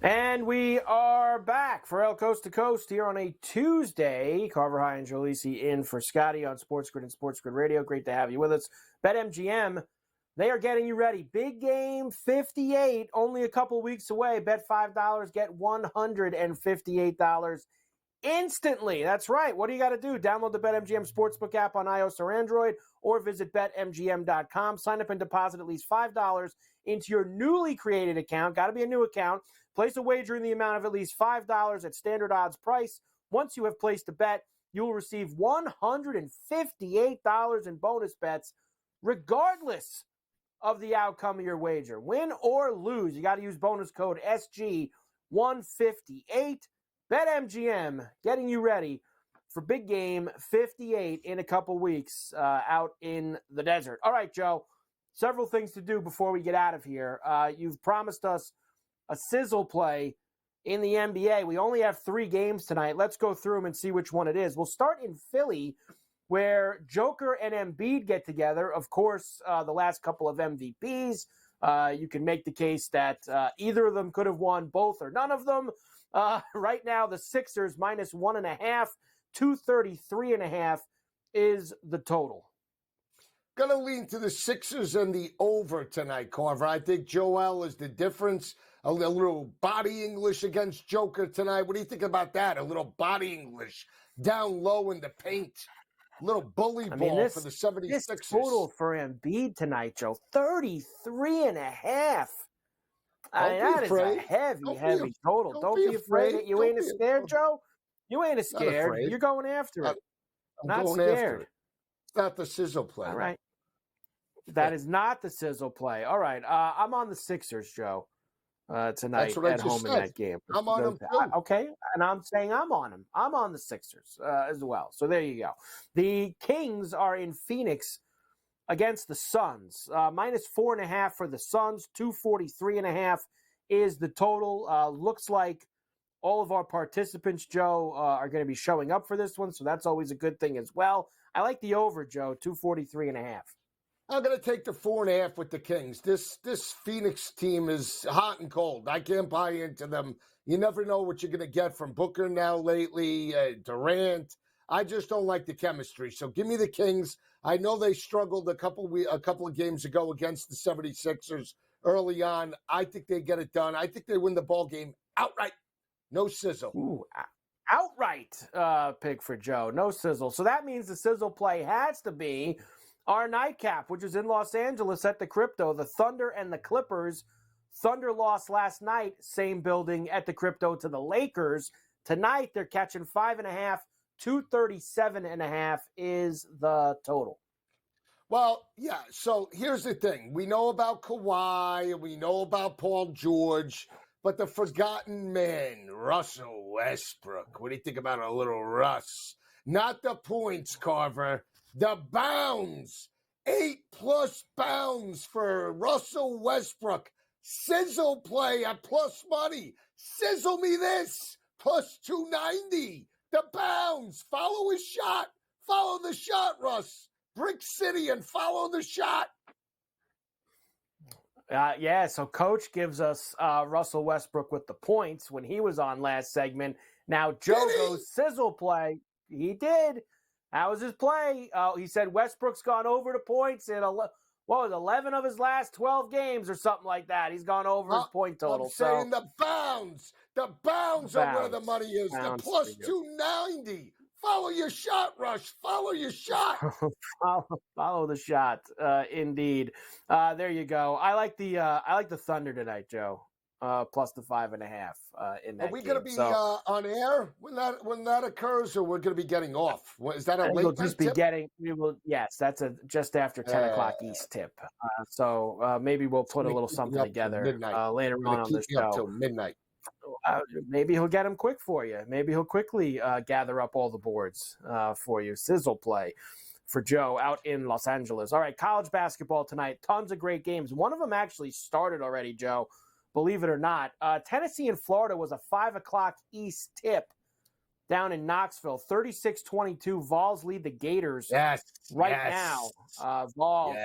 And we are back for El Coast to Coast here on a Tuesday. Carver High and Jolisi in for Scotty on SportsGrid and SportsGrid Radio. Great to have you with us. BetMGM, they are getting you ready. Big game 58, only a couple weeks away. Bet $5, get $158 instantly. That's right. What do you got to do? Download the BetMGM Sportsbook app on iOS or Android, or visit BetMGM.com. Sign up and deposit at least $5 into your newly created account. Got to be a new account. Place a wager in the amount of at least $5 at standard odds price. Once you have placed a bet, you will receive $158 in bonus bets, regardless of the outcome of your wager. Win or lose, you got to use bonus code SG158. BetMGM, getting you ready for big game 58 in a couple weeks out in the desert. All right, Joe, several things to do before we get out of here. You've promised us a sizzle play in the NBA. We only have 3 games tonight. Let's go through them and see which one it is. We'll start in Philly, where Joker and Embiid get together. Of course, the last couple of MVPs. You can make the case that either of them could have won, both or none of them. Right now, the Sixers -1.5, 233.5 is the total. Gonna lean to the Sixers and the over tonight, Carver. I think Joel is the difference. A little body English against Joker tonight. What do you think about that? A little body English down low in the paint. A little bully ball for the 76ers. This total for Embiid tonight, Joe, 33.5. That is a heavy total. Don't be afraid. You ain't scared, Joe? You ain't scared. You're going after it. I'm going scared. It's not the sizzle play. All right. That is not the sizzle play. All right. I'm on the Sixers, Joe, tonight at home in that game. I'm on them too. Okay. And I'm saying I'm on them. I'm on the Sixers as well. So there you go. The Kings are in Phoenix against the Suns. -4.5 for the Suns. 243.5 is the total. Looks like all of our participants, Joe, are going to be showing up for this one. So that's always a good thing as well. I like the over, Joe, 243.5. I'm going to take the 4.5 with the Kings. This Phoenix team is hot and cold. I can't buy into them. You never know what you're going to get from Booker now lately, Durant. I just don't like the chemistry. So give me the Kings. I know they struggled a couple of games ago against the 76ers early on. I think they get it done. I think they win the ball game outright. No sizzle. Ooh, outright pick for Joe. No sizzle. So that means the sizzle play has to be our nightcap, which is in Los Angeles at the Crypto. The Thunder and the Clippers. Thunder lost last night, same building at the Crypto to the Lakers. Tonight, they're catching 5.5. 237.5 is the total. Well, yeah, so here's the thing. We know about Kawhi, and we know about Paul George, but the forgotten man, Russell Westbrook. What do you think about a little Russ? Not the points, Carver. The bounds. 8+ bounds for Russell Westbrook. Sizzle play at plus money. Sizzle me this. Plus 290. The bounds. Follow his shot. Follow the shot, Russ. Brick City and follow the shot. Yeah, so Coach gives us Russell Westbrook with the points when he was on last segment. Now Joe goes sizzle play. He did. That was his play. He said Westbrook's gone over the points in 11 of his last 12 games or something like that. He's gone over his point total. I'm saying the bounds. The bounds are where the money is. The plus 290. Follow your shot, Rush. Follow your shot. follow the shot. Indeed. There you go. I like the Thunder tonight, Joe. Plus the 5.5 in that Are we game. going to be on air when that occurs, or we're going to be getting off? Is that a late we'll just be tip? Yes, that's a just after 10 o'clock East tip. So maybe we'll put a little something together later on the show. Up till midnight. Maybe he'll get them quick for you. Maybe he'll quickly gather up all the boards for you. Sizzle play for Joe out in Los Angeles. All right, college basketball tonight. Tons of great games. One of them actually started already, Joe. Believe it or not. Tennessee and Florida was a 5 o'clock East tip down in Knoxville. 36-22. Vols lead the Gators now. Vols,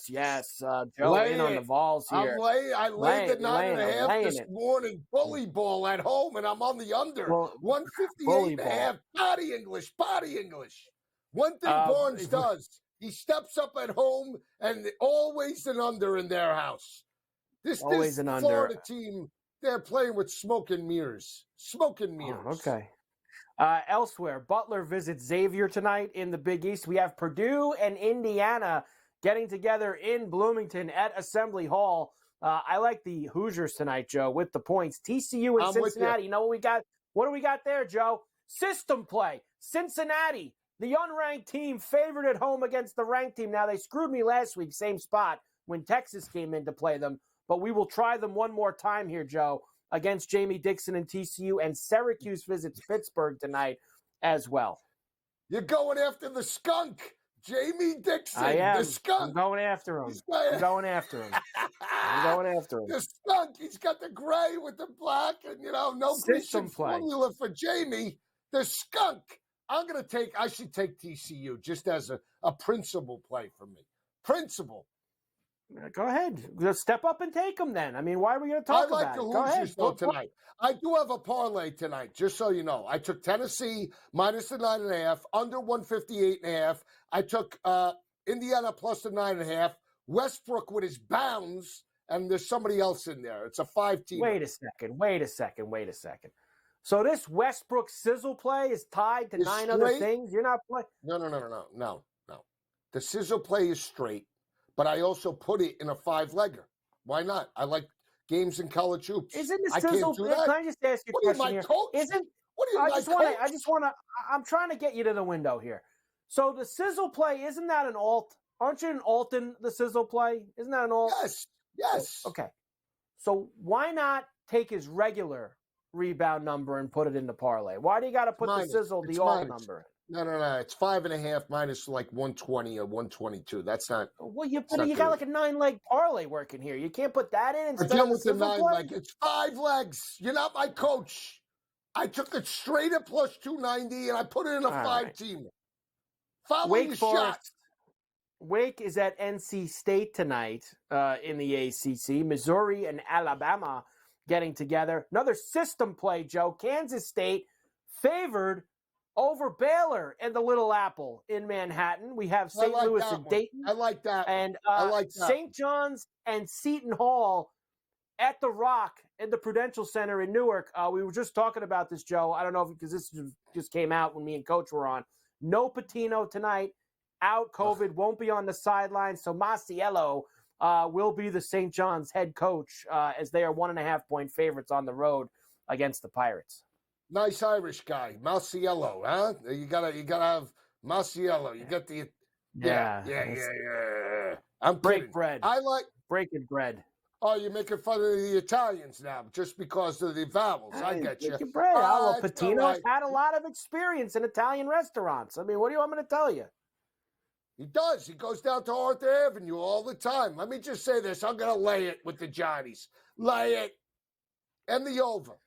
yes. Joe in on the Vols here. I laid the 9.5 this morning. Bully ball at home, and I'm on the under. 158.5. Body English. One thing Barnes does, he steps up at home, and always an under in their house. This Florida team, they're playing with smoke and mirrors. Okay. Elsewhere, Butler visits Xavier tonight in the Big East. We have Purdue and Indiana getting together in Bloomington at Assembly Hall. I like the Hoosiers tonight, Joe, with the points. TCU and Cincinnati. You know what we got? What do we got there, Joe? System play. Cincinnati, the unranked team, favored at home against the ranked team. Now, they screwed me last week, same spot, when Texas came in to play them. But we will try them one more time here, Joe, against Jamie Dixon and TCU, and Syracuse visits Pittsburgh tonight as well. You're going after the skunk, Jamie Dixon. I am. The skunk. I'm going after him. The skunk. He's got the gray with the black, and no Christian formula for Jamie. The skunk. I should take TCU just as a principal play for me. Principal. Go ahead. Just step up and take them then. I mean, why are we going to talk about it? I like the Hoosiers, though, tonight. I do have a parlay tonight, just so you know. I took Tennessee minus the 9.5, under 158.5. I took Indiana plus the 9.5. Westbrook with his bounds, and there's somebody else in there. It's a 5-team. Wait a second. So this Westbrook sizzle play is tied to nine other things? You're not playing? No. The sizzle play is straight. But I also put it in a 5-legger. Why not? I like games in college hoops. Isn't the sizzle? Can I just ask you a question here? I'm trying to get you to the window here. So the sizzle play, isn't that an alt? Aren't you an alt in the sizzle play? Isn't that an alt? Yes. Okay. So why not take his regular rebound number and put it in the parlay? Why do you got to put the sizzle, the alt number? No. It's 5.5 minus like 120 or 122. That's not. Well, you got like a 9-leg parlay working here. You can't put that in instead Again of the 9-leg. It's 5 legs. You're not my coach. I took it straight at plus 290 and I put it in a 5-teamer. Follow your shot. Wake is at NC State tonight in the ACC. Missouri and Alabama getting together. Another system play, Joe. Kansas State favored over Baylor and the Little Apple in Manhattan. We have St. Louis and Dayton. I like that. And St. John's and Seton Hall at the Rock at the Prudential Center in Newark. We were just talking about this, Joe. I don't know because this just came out when me and Coach were on. No Patino tonight. Out COVID, won't be on the sideline. So Masiello will be the St. John's head coach as they are 1.5-point favorites on the road against the Pirates. Nice Irish guy, Masiello, huh? You gotta have Masiello. You got the yeah. I'm break bread. I like breaking bread. Oh, you're making fun of the Italians now just because of the vowels. I get you. Bread. Patino's had a lot of experience in Italian restaurants. I mean, what do you want me to tell you? He does. He goes down to Arthur Avenue all the time. Let me just say this. I'm going to lay it with the Johnnies. Lay it. And the over.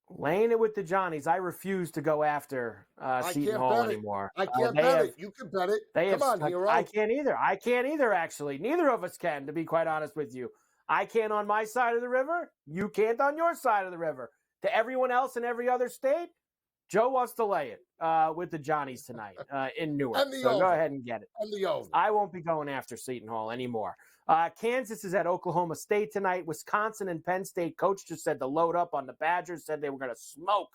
Laying it with the Johnnies. I refuse to go after Seton Hall anymore. I can't bet it. You can bet it. Come on, hero. I can't either, actually. Neither of us can, to be quite honest with you. I can't on my side of the river. You can't on your side of the river. To everyone else in every other state, Joe wants to lay it with the Johnnies tonight in Newark. So go ahead and get it. And the over. I won't be going after Seton Hall anymore. Kansas is at Oklahoma State tonight. Wisconsin and Penn State. Coach just said to load up on the Badgers, said they were going to smoke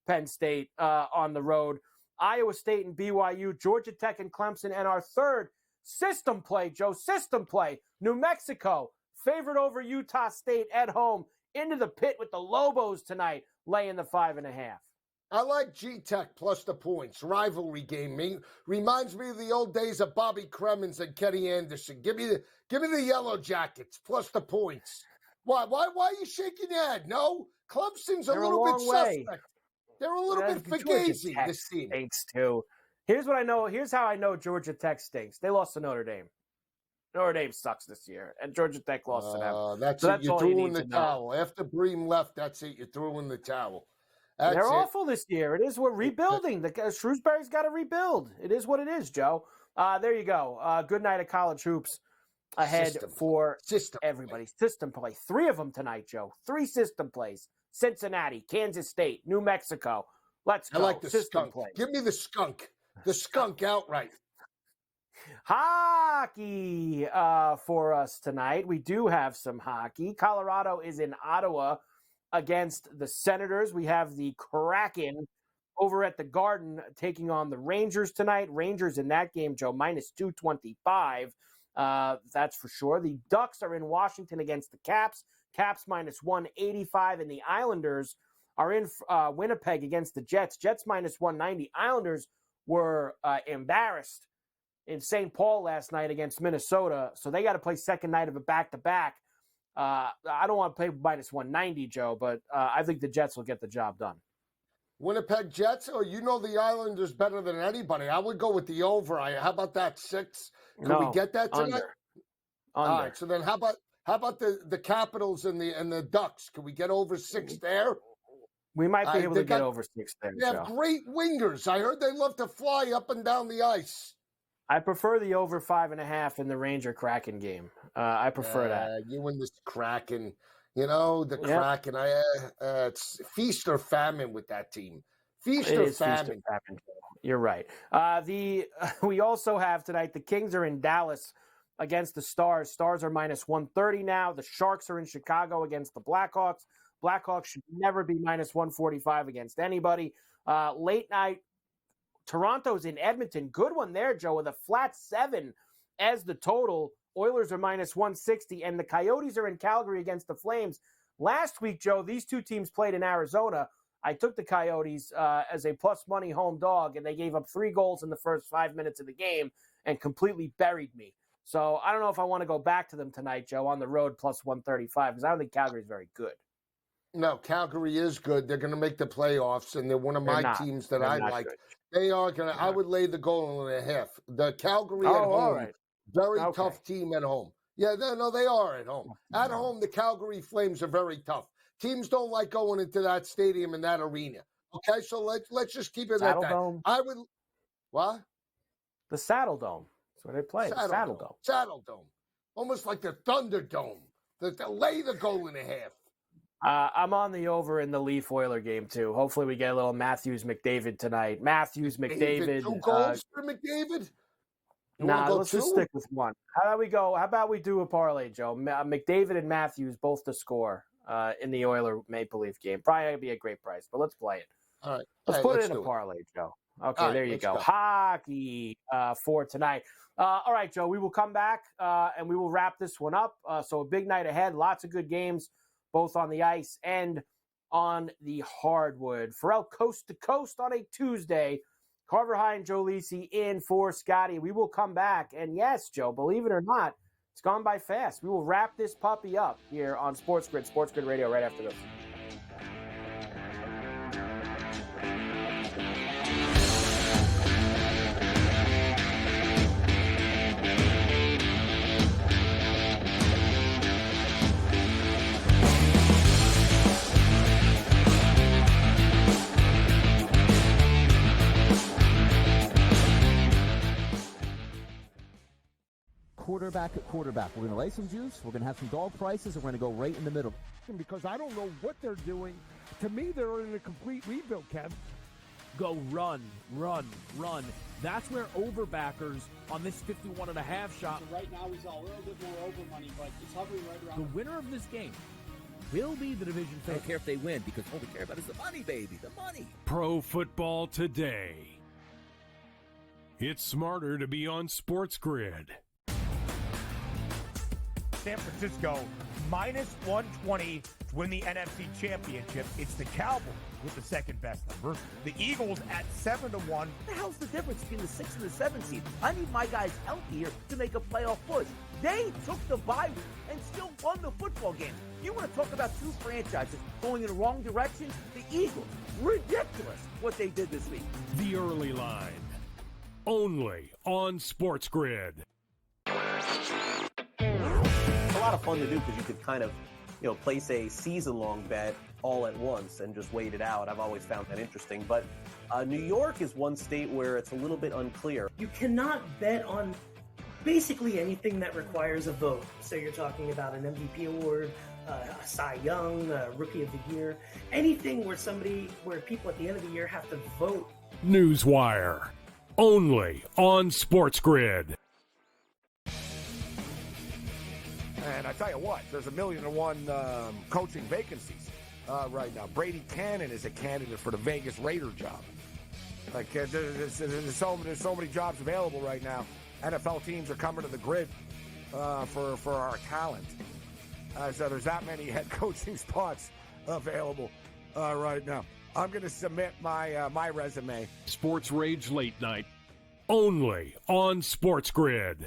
Penn State on the road. Iowa State and BYU, Georgia Tech and Clemson, and our third system play, Joe, system play, New Mexico, favored over Utah State at home, into the pit with the Lobos tonight, laying the 5.5. I like G-Tech plus the points. Rivalry game. Reminds me of the old days of Bobby Cremins and Kenny Anderson. Give me the Yellow Jackets plus the points. Why are you shaking your head? No? Clemson's a little bit suspect. They're a little bit fugazi, this team. Stinks too. Here's what I know. Here's how I know Georgia Tech stinks. They lost to Notre Dame. Notre Dame sucks this year, and Georgia Tech lost to them. That's it. You threw in the towel. After Bream left, that's it. You threw in the towel. They're awful this year. It is. We're rebuilding. Shrewsbury's got to rebuild. It is what it is, Joe. There you go. Good night of college hoops ahead for everybody. System play. 3 of them tonight, Joe. 3 system plays. Cincinnati, Kansas State, New Mexico. Let's go. I like the system skunk. play. Give me the skunk. The skunk outright. Hockey for us tonight. We do have some hockey. Colorado is in Ottawa against the Senators. We have the Kraken over at the Garden taking on the Rangers tonight. Rangers in that game, Joe, minus 225. That's for sure. The Ducks are in Washington against the Caps. Caps minus 185. And the Islanders are in Winnipeg against the Jets. Jets minus 190. Islanders were embarrassed in St. Paul last night against Minnesota. So they got to play second night of a back-to-back. I don't want to play minus 190, Joe, but I think the Jets will get the job done. Winnipeg Jets? Oh, you know the Islanders better than anybody. I would go with the over. How about that, 6? Can we get that tonight? Under. All right. So then, how about the Capitals and the Ducks? Can we get over 6 there? We might be able to get over 6 there. They have great wingers. I heard they love to fly up and down the ice. I prefer the over 5.5 in the Ranger Kraken game. I prefer that. You and this Kraken, the Kraken. It's feast or famine with that team. Feast or famine. You're right. We also have tonight the Kings are in Dallas against the Stars. Stars are minus 130 now. The Sharks are in Chicago against the Blackhawks. Blackhawks should never be minus 145 against anybody. Late night. Toronto's in Edmonton. Good one there, Joe, with a flat 7 as the total. Oilers are minus 160, and the Coyotes are in Calgary against the Flames. Last week, Joe, these two teams played in Arizona. I took the Coyotes as a plus money home dog, and they gave up 3 goals in the first 5 minutes of the game and completely buried me. So I don't know if I want to go back to them tonight, Joe, on the road plus 135, because I don't think Calgary's very good. No, Calgary is good. They're going to make the playoffs, and they're one of my teams that I like. Good. They are going to – I would lay the 1.5. The Calgary at home, very tough team at home. Yeah, they are at home. At home, the Calgary Flames are very tough. Teams don't like going into that stadium and that arena. Okay, so let's just keep it at that. Dome. I would – what? The Saddle Dome. That's where they play. Saddle Dome. Saddle Dome. Almost like the Thunderdome. Lay the 1.5. I'm on the over in the Leaf Oiler game, too. Hopefully we get a little Matthews-McDavid tonight. Matthews-McDavid. 2 goals for McDavid? Let's just stick with 1. How about we do a parlay, Joe? McDavid and Matthews both to score in the Oiler Maple Leaf game. Probably going to be a great price, but let's play it. All right. Let's put it in a parlay, Joe. Okay, there you go. Hockey for tonight. All right, Joe, we will come back and we will wrap this one up. So a big night ahead. Lots of good games, both on the ice and on the hardwood. Ferrall coast to coast on a Tuesday. Carver High and Joe Lisi in for Scotty. We will come back. And yes, Joe, believe it or not, it's gone by fast. We will wrap this puppy up here on SportsGrid Radio right after this. Quarterback at quarterback. We're going to lay some juice. We're going to have some dog prices, and we're going to go right in the middle. Because I don't know what they're doing. To me, they're in a complete rebuild, Kev. Go run. That's where overbackers on this 51.5 shot. So right now, we saw a little bit more over money, but it's hovering right around. The winner of this game will be the division favorite. I don't care if they win, because all we care about is the money, baby, the money. Pro Football Today. It's smarter to be on SportsGrid. San Francisco minus 120 to win the NFC Championship. It's the Cowboys with the second best number. The Eagles at 7-1. What the hell's the difference between the 6 and the 7 seed? I need my guys healthy here to make a playoff push. They took the bye week and still won the football game. You want to talk about two franchises going in the wrong direction? The Eagles. Ridiculous what they did this week. The early line. Only on SportsGrid. It's a lot of fun to do because you could kind of, place a season-long bet all at once and just wait it out. I've always found that interesting. But New York is one state where it's a little bit unclear. You cannot bet on basically anything that requires a vote. So you're talking about an MVP award, a Cy Young, a Rookie of the Year, anything where people at the end of the year have to vote. Newswire. Only on SportsGrid. And I tell you what, there's 1,000,001 coaching vacancies right now. Brady Cannon is a candidate for the Vegas Raider job. Like there's so many jobs available right now. NFL teams are coming to the grid for our talent. So there's that many head coaching spots available right now. I'm going to submit my resume. Sports Rage Late Night. Only on SportsGrid.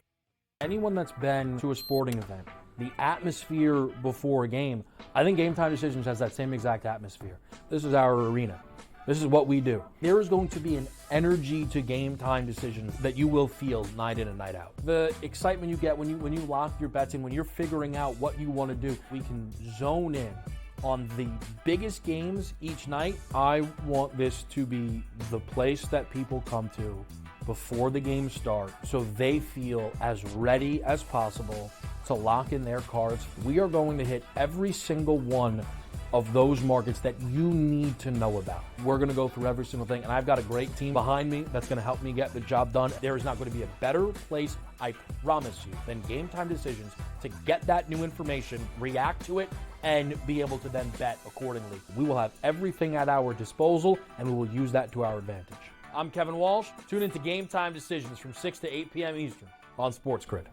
Anyone that's been to a sporting event, the atmosphere before a game, I think Game Time Decisions has that same exact atmosphere. This is our arena. This is what we do. There is going to be an energy to Game Time Decisions that you will feel night in and night out. The excitement you get when you lock your bets in, when you're figuring out what you want to do, we can zone in on the biggest games each night. I want this to be the place that people come to before the games start so they feel as ready as possible to lock in their cards. We are going to hit every single one of those markets that you need to know about. We're going to go through every single thing, and I've got a great team behind me that's going to help me get the job done. There is not going to be a better place, I promise you, than Game Time Decisions to get that new information, react to it, and be able to then bet accordingly. We will have everything at our disposal, and we will use that to our advantage. I'm Kevin Walsh. Tune into Game Time Decisions from 6 to 8 p.m. Eastern on SportsGrid.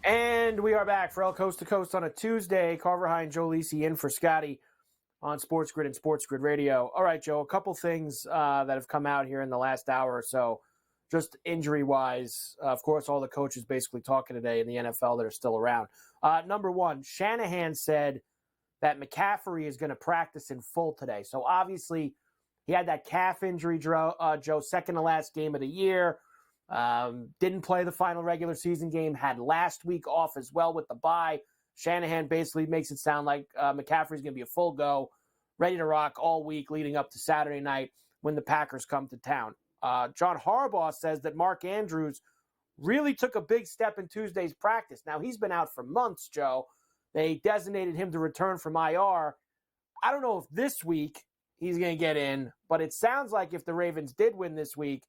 And we are back for El Coast to Coast on a Tuesday. Carver High and Joe Lisi in for Scotty on SportsGrid and SportsGrid Radio. All right, Joe, a couple things that have come out here in the last hour or so, just injury-wise. Of course, all the coaches basically talking today in the NFL that are still around. Number one, Shanahan said that McCaffrey is going to practice in full today. So obviously he had that calf injury, Joe, second to last game of the year. Didn't play the final regular season game, had last week off as well with the bye. Shanahan basically makes it sound like McCaffrey's going to be a full go, ready to rock all week leading up to Saturday night when the Packers come to town. John Harbaugh says that Mark Andrews really took a big step in Tuesday's practice. Now, he's been out for months, Joe. They designated him to return from IR. I don't know if this week he's going to get in, but it sounds like if the Ravens did win this week,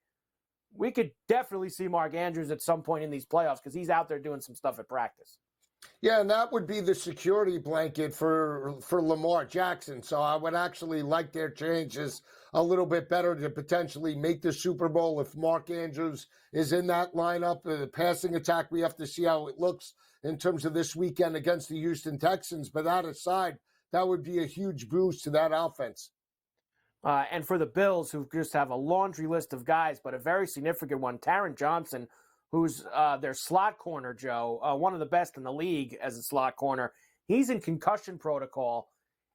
we could definitely see Mark Andrews at some point in these playoffs because he's out there doing some stuff at practice. Yeah, and that would be the security blanket for Lamar Jackson. So I would actually like their changes a little bit better to potentially make the Super Bowl if Mark Andrews is in that lineup. The passing attack, we have to see how it looks in terms of this weekend against the Houston Texans. But that aside, that would be a huge boost to that offense. And for the Bills, who just have a laundry list of guys, but a very significant one, Taron Johnson, who's their slot corner, Joe, one of the best in the league as a slot corner. He's in concussion protocol.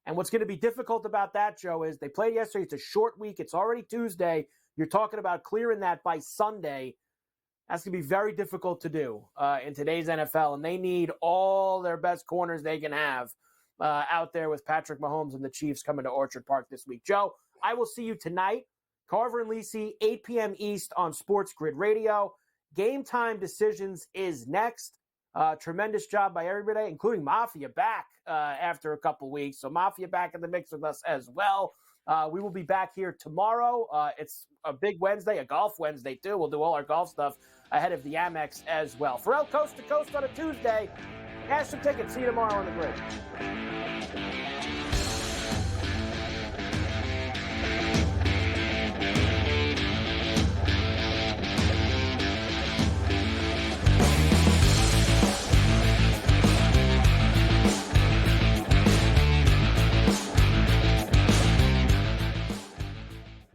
And what's going to be difficult about that, Joe, is they played yesterday. It's a short week. It's already Tuesday. You're talking about clearing that by Sunday. That's going to be very difficult to do in today's NFL. And they need all their best corners they can have out there with Patrick Mahomes and the Chiefs coming to Orchard Park this week. Joe, I will see you tonight. Carver and Lisi, 8 p.m. East on SportsGrid Radio. Game Time Decisions is next. Tremendous job by everybody, including Mafia back after a couple weeks. So Mafia back in the mix with us as well. We will be back here tomorrow. It's a big Wednesday, a golf Wednesday too. We'll do all our golf stuff ahead of the Amex as well. Ferrall Coast to Coast on a Tuesday. Cash some tickets. See you tomorrow on the grid.